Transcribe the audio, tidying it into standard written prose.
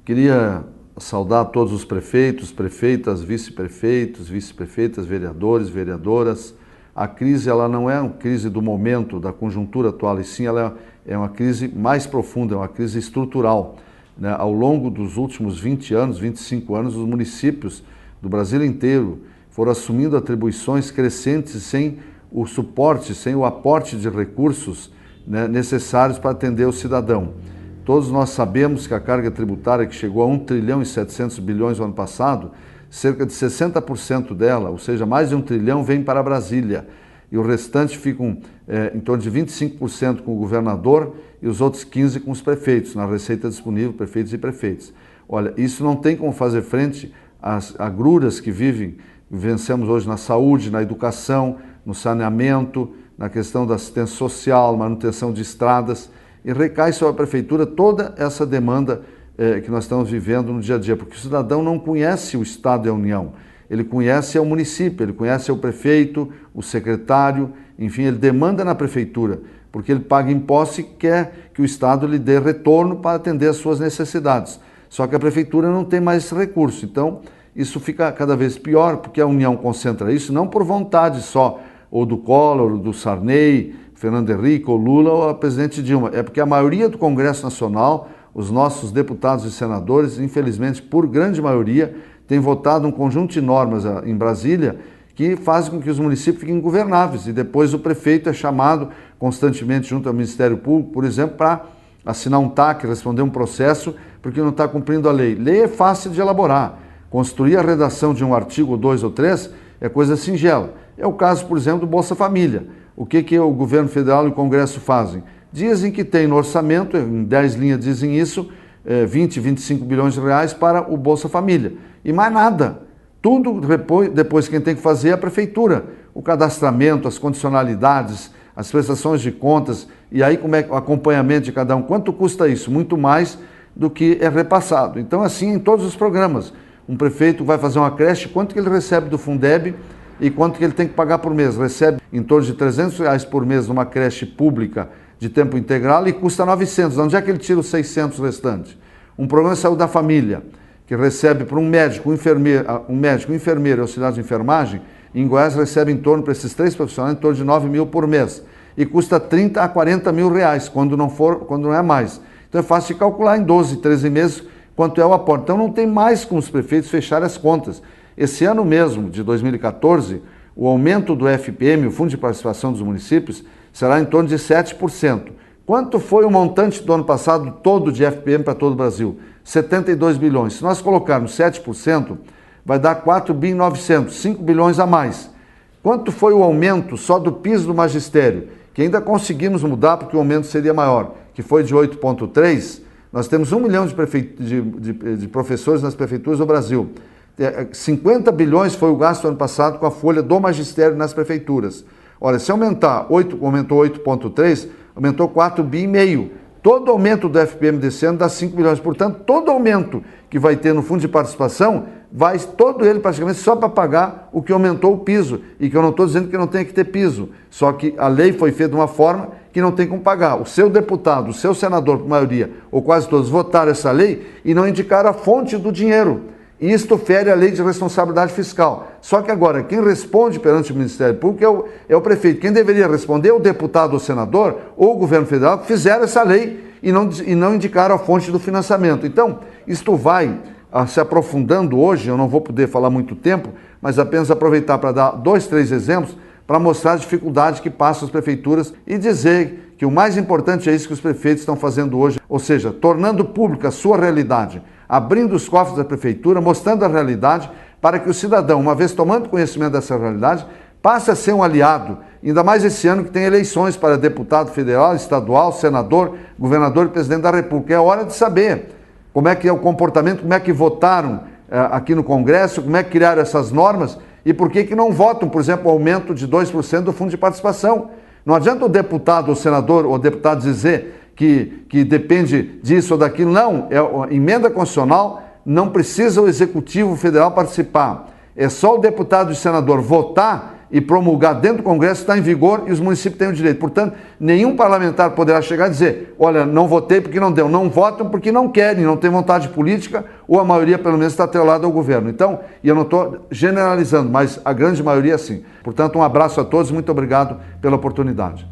Queria saudar todos os prefeitos, prefeitas, vice-prefeitos, vice-prefeitas, vereadores, vereadoras. A crise ela não é uma crise do momento, da conjuntura atual, e sim ela é uma crise mais profunda, é uma crise estrutural. Né? Ao longo dos últimos 20 anos, 25 anos, os municípios do Brasil inteiro foram assumindo atribuições crescentes sem o suporte, sem o aporte de recursos, né, necessários para atender o cidadão. Todos nós sabemos que a carga tributária que chegou a 1 trilhão e 700 bilhões no ano passado, cerca de 60% dela, ou seja, mais de 1 trilhão, vem para Brasília. E o restante ficam em torno de 25% com o governador e os outros 15% com os prefeitos, na receita disponível, prefeitos e prefeitos. Olha, isso não tem como fazer frente às agruras que vivenciamos hoje na saúde, na educação, no saneamento, na questão da assistência social, manutenção de estradas, e recai sobre a prefeitura toda essa demanda que nós estamos vivendo no dia a dia, porque o cidadão não conhece o Estado e a União, ele conhece o município, ele conhece o prefeito, o secretário, enfim, ele demanda na prefeitura, porque ele paga imposto e quer que o Estado lhe dê retorno para atender às suas necessidades. Só que a prefeitura não tem mais esse recurso, então isso fica cada vez pior, porque a União concentra isso não por vontade só, ou do Collor, ou do Sarney, Fernando Henrique, ou Lula, ou a presidente Dilma. É porque a maioria do Congresso Nacional, os nossos deputados e senadores, infelizmente, por grande maioria, têm votado um conjunto de normas em Brasília que fazem com que os municípios fiquem ingovernáveis. E depois o prefeito é chamado constantemente junto ao Ministério Público, por exemplo, para assinar um TAC, responder um processo, porque não está cumprindo a lei. Lei é fácil de elaborar. Construir a redação de um artigo 2 ou 3 é coisa singela. É o caso, por exemplo, do Bolsa Família. O que o governo federal e o Congresso fazem? Dizem que tem no orçamento, em 10 linhas dizem isso, 20, 25 bilhões de reais para o Bolsa Família. E mais nada. Tudo depois quem tem que fazer é a prefeitura. O cadastramento, as condicionalidades, as prestações de contas, e aí como é o acompanhamento de cada um. Quanto custa isso? Muito mais do que é repassado. Então, assim, em todos os programas. Um prefeito vai fazer uma creche, quanto que ele recebe do Fundeb e quanto que ele tem que pagar por mês? Recebe em torno de R$300 por mês numa creche pública de tempo integral e custa 900. Onde é que ele tira os 600 restantes? Um programa de saúde da família, que recebe para um médico, um enfermeiro e auxiliar de enfermagem, em Goiás recebe em torno, para esses 3 profissionais, em torno de 9 mil por mês. E custa 30 a 40 mil reais, quando não é mais. Então é fácil de calcular em 12, 13 meses quanto é o aporte. Então não tem mais como os prefeitos fecharem as contas. Esse ano mesmo, de 2014, o aumento do FPM, o Fundo de Participação dos Municípios, será em torno de 7%. Quanto foi o montante do ano passado todo de FPM para todo o Brasil? 72 bilhões. Se nós colocarmos 7%, vai dar 4 bi 900, 5 bilhões a mais. Quanto foi o aumento só do piso do magistério? Que ainda conseguimos mudar porque o aumento seria maior, que foi de 8,3%. Nós temos 1 milhão de professores nas prefeituras do Brasil. 50 bilhões foi o gasto ano passado com a folha do magistério nas prefeituras. Olha, se aumentou 8,3, aumentou 4,5 bi. Todo aumento do FPM desse ano dá 5 bilhões. Portanto, todo aumento que vai ter no fundo de participação, vai todo ele praticamente só para pagar o que aumentou o piso. E que eu não estou dizendo que não tem que ter piso. Só que a lei foi feita de uma forma que não tem como pagar. O seu deputado, o seu senador, por maioria, ou quase todos, votaram essa lei e não indicaram a fonte do dinheiro. E isto fere a lei de responsabilidade fiscal. Só que agora, quem responde perante o Ministério Público é o prefeito. Quem deveria responder é o deputado ou senador ou o governo federal que fizeram essa lei e não indicaram a fonte do financiamento. Então, isto vai se aprofundando hoje, eu não vou poder falar muito tempo, mas apenas aproveitar para dar 2, 3 exemplos para mostrar as dificuldades que passam as prefeituras e dizer que o mais importante é isso que os prefeitos estão fazendo hoje, ou seja, tornando pública a sua realidade, abrindo os cofres da prefeitura, mostrando a realidade, para que o cidadão, uma vez tomando conhecimento dessa realidade, passe a ser um aliado, ainda mais esse ano que tem eleições para deputado federal, estadual, senador, governador e presidente da República. É hora de saber como é que é o comportamento, como é que votaram aqui no Congresso, como é que criaram essas normas e por que não votam, por exemplo, o aumento de 2% do fundo de participação. Não adianta o deputado, o senador ou o deputado dizer que depende disso ou daquilo. Não, a emenda constitucional não precisa o Executivo Federal participar. É só o deputado e o senador votar e promulgar dentro do Congresso está em vigor e os municípios têm o direito. Portanto, nenhum parlamentar poderá chegar e dizer, olha, não votei porque não deu. Não votam porque não querem, não têm vontade política, ou a maioria pelo menos está atrelada ao governo. Então, e eu não estou generalizando, mas a grande maioria sim. Portanto, um abraço a todos, muito obrigado pela oportunidade.